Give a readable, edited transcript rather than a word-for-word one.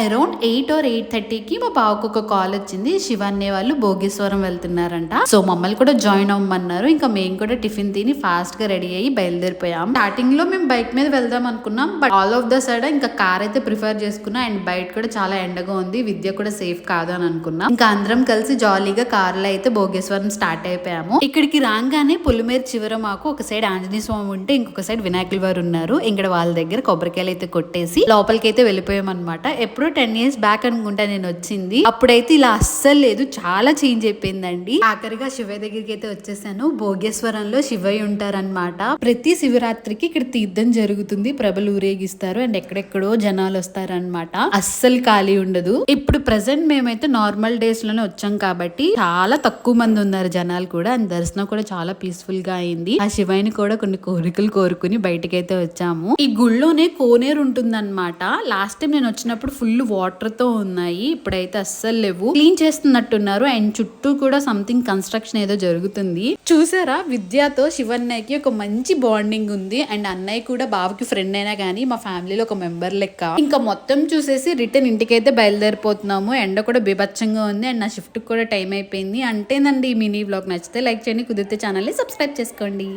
Around 8 or 8:30కి మా బావకు ఒక కాల్ వచ్చింది. శివ అనే వాళ్ళు భోగేశ్వరం వెళ్తున్నారంట. సో మమ్మల్ని కూడా జాయిన్ అవ్వమన్నారు. ఇంకా మేము కూడా టిఫిన్ తిని ఫాస్ట్ గా రెడీ అయ్యి బయలుదేరిపోయాం. స్టార్టింగ్ లో మేము బైక్ మీద వెళ్దాం అనుకున్నాం. But all of the sudden ఇంకా కార్ అయితే ప్రిఫర్ చేసుకున్నా. అండ్ బయట కూడా చాలా ఎండగా ఉంది, విద్య కూడా సేఫ్ కాదు అని అనుకున్నాం. ఇంకా అందరం కలిసి జాలీగా కార్ లో అయితే భోగేశ్వరం స్టార్ట్ అయిపోయాము. ఇక్కడికి రాగానే పులిమేర చివర మాకు ఒక సైడ్ ఆంజనేయ స్వామి ఉంటే ఇంకొక సైడ్ వినాయకుల వారు ఉన్నారు. ఇక్కడ వాళ్ళ దగ్గర కొబ్బరికాయలు అయితే కొట్టేసి లోపలికి అయితే వెళ్ళిపోయాం అనమాట. ఎప్పుడో 10 years బ్యాక్ అనుకుంటా నేను వచ్చింది. అప్పుడైతే ఇలా అస్సలు లేదు, చాలా చేంజ్ అయిపోయిందండి. ఆఖరిగా శివయ్య దగ్గరికి అయితే వచ్చేసాను. భోగేశ్వరంలో శివయ్య ఉంటారనమాట. ప్రతి శివరాత్రికి ఇక్కడ తీర్థం జరుగుతుంది, ప్రభలు ఊరేగిస్తారు అండ్ ఎక్కడెక్కడో జనాలు వస్తారనమాట. అస్సలు ఖాళీ ఉండదు. ఇప్పుడు ప్రెసెంట్ మేమైతే నార్మల్ డేస్ లోనే వచ్చాం కాబట్టి చాలా తక్కువ మంది ఉన్నారు జనాలు కూడా. అండ్ దర్శనం కూడా చాలా పీస్ఫుల్ గా అయింది. ఆ శివయ్యని కూడా కొన్ని కోరికలు కోరుకుని బయటకైతే వచ్చాము. ఈ గుళ్ళోనే కోనేరు ఉంటుందన్నమాట. లాస్ట్ టైం నేను వచ్చినప్పుడు ఫుల్ వాటర్ తో ఉన్నాయి, ఇప్పుడైతే అస్సలు లేవు. క్లీన్ చేస్తున్నట్టున్నారు. అండ్ చుట్టూ కూడా సంథింగ్ కన్స్ట్రక్షన్ ఏదో జరుగుతుంది. చూసారా, విద్యతో శివన్నయ్యకి ఒక మంచి బాండింగ్ ఉంది. అండ్ అన్నయ్య కూడా బావకి ఫ్రెండ్ అయినా కానీ మా ఫ్యామిలీలో ఒక మెంబర్ లెక్క. ఇంకా మొత్తం చూసేసి రిటర్న్ ఇంటికైతే బయలుదేరిపోతున్నాము. ఎండ కూడా బీభత్సంగా ఉంది. అండ్ నా షిఫ్ట్ కూడా టైం అయిపోయింది. అంటేనండి, ఈ మినీ వ్లాగ్ నచ్చితే లైక్ చేయండి, కుదిరితే ఛానల్ని సబ్స్క్రైబ్ చేసుకోండి.